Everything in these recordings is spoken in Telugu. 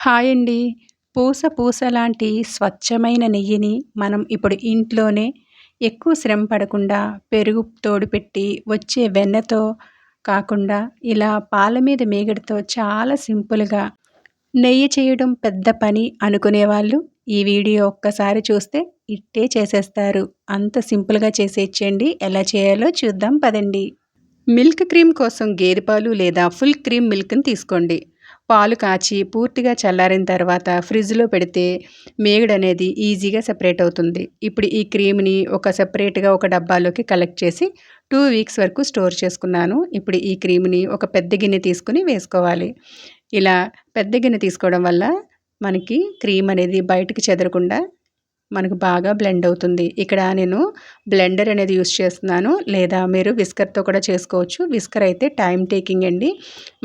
హాయ్ అండి. పూస పూసలాంటి స్వచ్ఛమైన నెయ్యిని మనం ఇప్పుడు ఇంట్లోనే ఎక్కువ శ్రమ పడకుండా పెరుగు తోడుపెట్టి వచ్చే వెన్నతో కాకుండా ఇలా పాల మీద మీగడతో చాలా సింపుల్‌గా నెయ్యి చేయడం పెద్ద పని అనుకునేవాళ్ళు ఈ వీడియో ఒక్కసారి చూస్తే ఇట్టే చేసేస్తారు. అంత సింపుల్‌గా చేసేయచ్చండి. ఎలా చేయాలో చూద్దాం పదండి. మిల్క్ క్రీమ్ కోసం గేదె పాలు లేదా ఫుల్ క్రీమ్ మిల్క్‌ని తీసుకోండి. పాలు కాచి పూర్తిగా చల్లారిన తర్వాత ఫ్రిడ్జ్‌లో పెడితే మీగడనేది ఈజీగా సెపరేట్ అవుతుంది. ఇప్పుడు ఈ క్రీమ్‌ని సెపరేట్‌గా ఒక డబ్బాలోకి కలెక్ట్ చేసి 2 వీక్స్ వరకు స్టోర్ చేసుకున్నాను. ఇప్పుడు ఈ క్రీమ్‌ని ఒక పెద్ద గిన్నె తీసుకొని వేసుకోవాలి. ఇలా పెద్ద గిన్నె తీసుకోవడం వల్ల మనకి క్రీమ్ అనేది బయటకి చెదరకుండా మనకు బాగా బ్లెండ్ అవుతుంది. ఇక్కడ నేను బ్లెండర్ అనేది యూజ్ చేస్తున్నాను. లేదా మీరు విస్కర్‌తో కూడా చేసుకోవచ్చు. విస్కర్ అయితే టైమ్ టేకింగ్ అండి.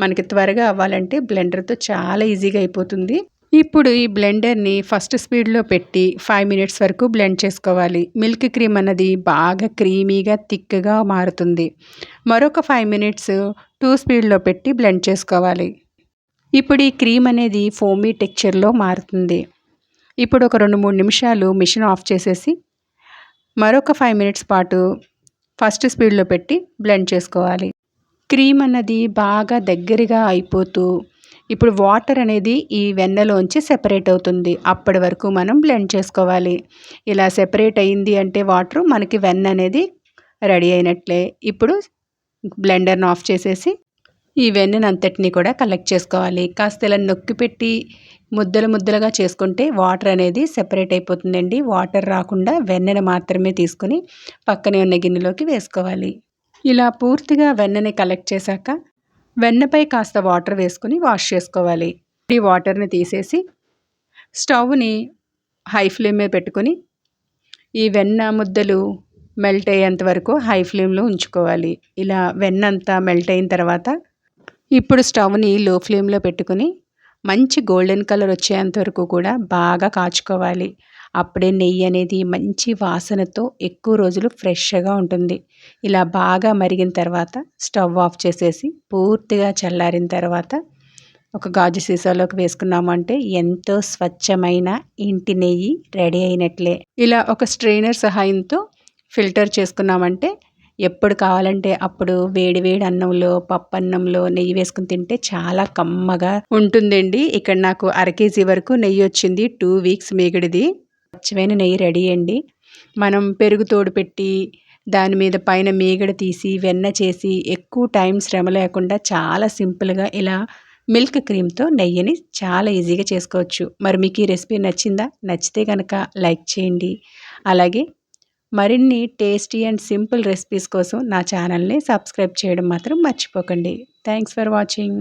మనకి త్వరగా అవ్వాలంటే బ్లెండర్‌తో చాలా ఈజీగా అయిపోతుంది. ఇప్పుడు ఈ బ్లెండర్‌ని ఫస్ట్ స్పీడ్‌లో పెట్టి 5 మినిట్స్ వరకు బ్లెండ్ చేసుకోవాలి. మిల్క్ క్రీమ్ అన్నది బాగా క్రీమీగా, థిక్‌గా మారుతుంది. మరొక 5 మినిట్స్ 2 స్పీడ్‌లో పెట్టి బ్లెండ్ చేసుకోవాలి. ఇప్పుడు ఈ క్రీమ్ అనేది ఫోమీ టెక్స్చర్‌లో మారుతుంది. ఇప్పుడు ఒక 2, 3 నిమిషాలు మిషన్ ఆఫ్ చేసేసి మరొక 5 మినిట్స్ పాటు ఫస్ట్ స్పీడ్‌లో పెట్టి బ్లెండ్ చేసుకోవాలి. క్రీమ్ అన్నది బాగా దగ్గరగా అయిపోతూ ఇప్పుడు వాటర్ అనేది ఈ వెన్నలోంచి సెపరేట్ అవుతుంది. అప్పటి వరకు మనం బ్లెండ్ చేసుకోవాలి. ఇలా సెపరేట్ అయింది అంటే వాటరు మనకి వెన్న అనేది రెడీ అయినట్లే. ఇప్పుడు బ్లెండర్‌ని ఆఫ్ చేసేసి ఈ వెన్ననంతటిని కూడా కలెక్ట్ చేసుకోవాలి. కాస్త ఇలా నొక్కి పెట్టి ముద్దలు ముద్దలుగా చేసుకుంటే వాటర్ అనేది సెపరేట్ అయిపోతుందండి. వాటర్ రాకుండా వెన్నను మాత్రమే తీసుకొని పక్కనే ఉన్న గిన్నెలోకి వేసుకోవాలి. ఇలా పూర్తిగా వెన్నని కలెక్ట్ చేశాక వెన్నపై కాస్త వాటర్ వేసుకొని వాష్ చేసుకోవాలి. ఈ వాటర్ని తీసేసి స్టవ్‌ని హై ఫ్లేమ్ మీద పెట్టుకొని ఈ వెన్న ముద్దలు మెల్ట్ అయ్యేంత వరకు హై ఫ్లేమ్‌లో ఉంచుకోవాలి. ఇలా వెన్నంతా మెల్ట్ అయిన తర్వాత ఇప్పుడు స్టవ్‌ని లో ఫ్లేమ్‌లో పెట్టుకొని మంచి గోల్డెన్ కలర్ వచ్చేంత వరకు కూడా బాగా కాచుకోవాలి. అప్పుడే నెయ్యి అనేది మంచి వాసనతో ఎక్కువ రోజులు ఫ్రెష్‌గా ఉంటుంది. ఇలా బాగా మరిగిన తర్వాత స్టవ్ ఆఫ్ చేసేసి పూర్తిగా చల్లారిన తర్వాత ఒక గాజు సీసాలోకి వేసుకున్నామంటే ఎంతో స్వచ్ఛమైన ఇంటి నెయ్యి రెడీ అయినట్లే. ఇలా ఒక స్ట్రెయినర్ సహాయంతో ఫిల్టర్ చేసుకున్నామంటే ఎప్పుడు కావాలంటే అప్పుడు వేడి వేడి అన్నంలో, పప్పన్నంలో నెయ్యి వేసుకొని తింటే చాలా కమ్మగా ఉంటుందండి. ఇక్కడ నాకు అర కేజీ వరకు నెయ్యి వచ్చింది. 2 వీక్స్ మీగడది. స్వచ్ఛమైన నెయ్యి రెడీ అండి. మనం పెరుగు తోడు పెట్టి దాని మీద పైన మీగడ తీసి వెన్న చేసి ఎక్కువ టైం శ్రమ లేకుండా చాలా సింపుల్‌గా ఇలా మిల్క్ క్రీమ్‌తో నెయ్యిని చాలా ఈజీగా చేసుకోవచ్చు. మరి మీకు ఈ రెసిపీ నచ్చిందా? నచ్చితే గనక లైక్ చేయండి. అలాగే మరిన్ని టేస్టీ అండ్ సింపుల్ రెసిపీస్ కోసం నా ఛానల్ని సబ్స్క్రైబ్ చేయడం మాత్రం మర్చిపోకండి. Thanks for watching.